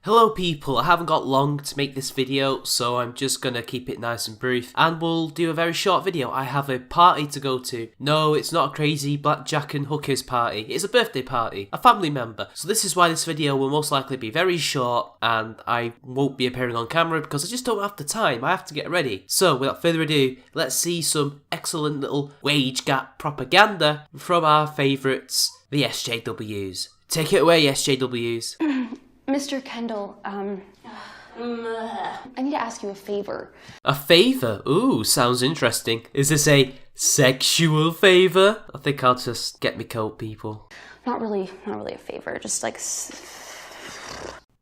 Hello people, I haven't got long to make this video, so I'm just gonna keep it nice and brief, and we'll do a very short video. I have a party to go to. No, it's not a crazy blackjack and hookers party, it's a birthday party, a family member. So this is why this video will most likely be very short, and I won't be appearing on camera because I just don't have the time, I have to get ready. So without further ado, let's see some excellent little wage gap propaganda from our favourites, the SJWs. Take it away, SJWs. Mr. Kendall, I need to ask you a favor. A favour? Ooh, sounds interesting. Is this a sexual favour? I think I'll just get me coat, people. Not really a favor, just like...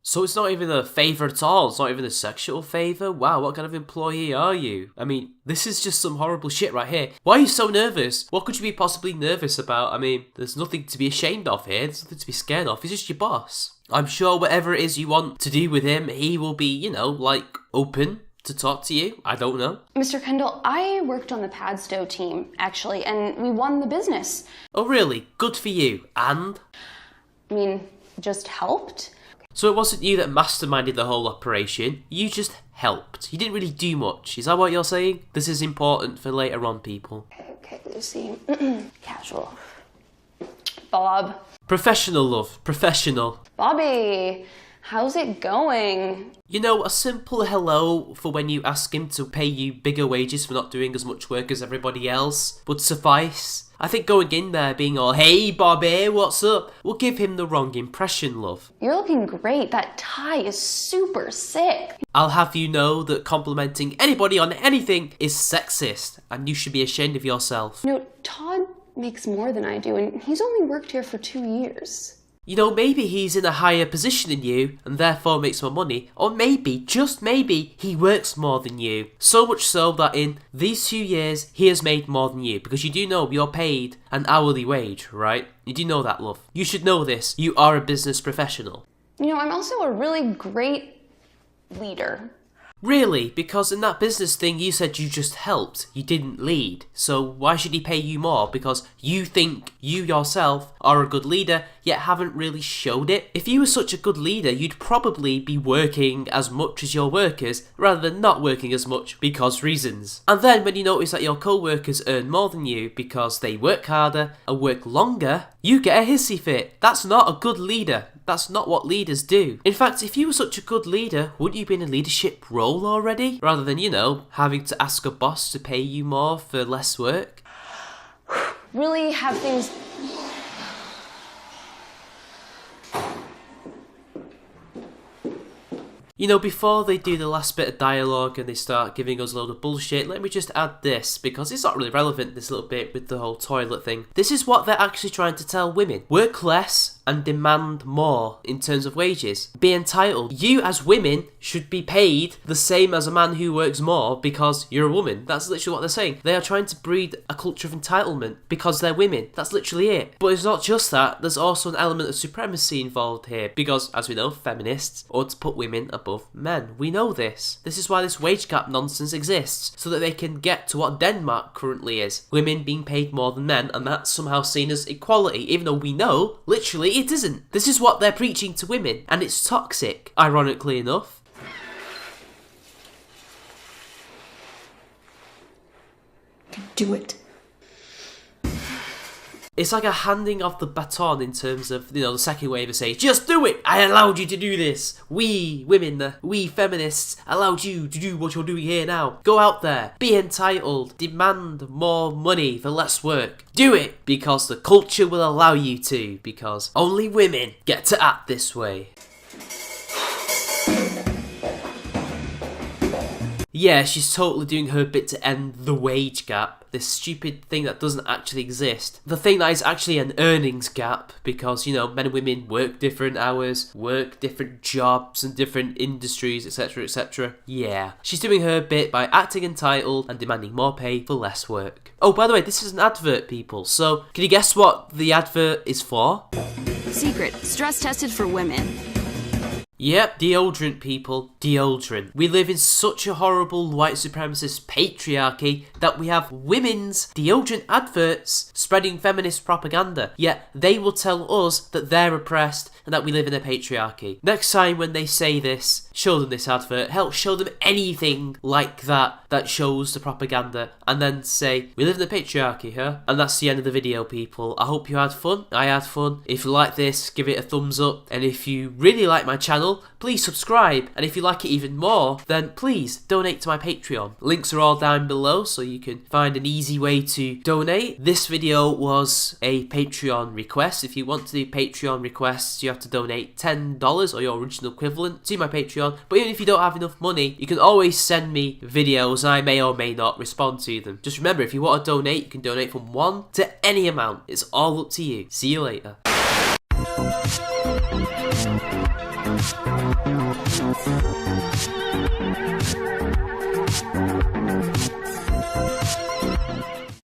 So it's not even a favour at all? It's not even a sexual favour? Wow, what kind of employee are you? I mean, this is just some horrible shit right here. Why are you so nervous? What could you be possibly nervous about? I mean, there's nothing to be ashamed of here. There's nothing to be scared of. He's just your boss. I'm sure whatever it is you want to do with him, he will be, you know, like, open to talk to you. I don't know. Mr. Kendall, I worked on the Padstow team, actually, and we won the business. Oh, really? Good for you. And? I mean, just helped. So it wasn't you that masterminded the whole operation, you just helped. You didn't really do much. Is that what you're saying? This is important for later on, people. Okay, Lucy. Casual. Bob. Professional, love. Professional. Bobby, how's it going? You know, a simple hello for when you ask him to pay you bigger wages for not doing as much work as everybody else would suffice. I think going in there being all, hey Bobby, what's up, will give him the wrong impression, love. You're looking great. That tie is super sick. I'll have you know that complimenting anybody on anything is sexist, and you should be ashamed of yourself. No, Todd makes more than I do, and he's only worked here for 2 years. You know, maybe he's in a higher position than you, and therefore makes more money, or maybe, just maybe, he works more than you. So much so that in these 2 years, he has made more than you, because you do know you're paid an hourly wage, right? You do know that, love. You should know this. You are a business professional. You know, I'm also a really great leader. Really? Because in that business thing you said you just helped, you didn't lead. So why should he pay you more? Because you think you yourself are a good leader, yet haven't really showed it? If you were such a good leader, you'd probably be working as much as your workers, rather than not working as much because reasons. And then when you notice that your co-workers earn more than you because they work harder and work longer, you get a hissy fit. That's not a good leader. That's not what leaders do. In fact, if you were such a good leader, wouldn't you be in a leadership role already? Rather than, you know, having to ask a boss to pay you more for less work? Really have things... You know, before they do the last bit of dialogue and they start giving us a load of bullshit, let me just add this, because it's not really relevant, this little bit with the whole toilet thing. This is what they're actually trying to tell women. Work less and demand more in terms of wages. Be entitled. You as women should be paid the same as a man who works more because you're a woman. That's literally what they're saying. They are trying to breed a culture of entitlement because they're women. That's literally it. But it's not just that. There's also an element of supremacy involved here because, as we know, feminists ought to put women above men. We know this. This is why this wage gap nonsense exists, so that they can get to what Denmark currently is. Women being paid more than men, and that's somehow seen as equality, even though we know, literally, it isn't. This is what they're preaching to women, and it's toxic, ironically enough. Do it. It's like a handing off the baton in terms of, you know, the second wave of saying, just do it! I allowed you to do this! We women, we feminists, allowed you to do what you're doing here now. Go out there, be entitled, demand more money for less work. Do it! Because the culture will allow you to, because only women get to act this way. Yeah, she's totally doing her bit to end the wage gap, this stupid thing that doesn't actually exist. The thing that is actually an earnings gap, because, you know, men and women work different hours, work different jobs and different industries, etc, etc. Yeah, she's doing her bit by acting entitled and demanding more pay for less work. Oh, by the way, this is an advert, people, so can you guess what the advert is for? Secret, stress tested for women. Yep, deodorant, people. Deodorant. We live in such a horrible white supremacist patriarchy that we have women's deodorant adverts spreading feminist propaganda. Yet they will tell us that they're oppressed and that we live in a patriarchy. Next time when they say this, show them this advert. Hell, show them anything like that shows the propaganda, and then say, we live in a patriarchy, huh? And that's the end of the video, people. I hope you had fun. I had fun. If you like this, give it a thumbs up. And if you really like my channel, please subscribe. And if you like it even more, then please donate to my Patreon. Links are all down below, so you can find an easy way to donate. This video was a Patreon request. If you want to do Patreon requests, you have to donate $10 or your original equivalent to my Patreon. But even if you don't have enough money, you can always send me videos and I may or may not respond to them. Just remember, if you want to donate, you can donate from 1 to any amount. It's all up to you. See you later. Thank you.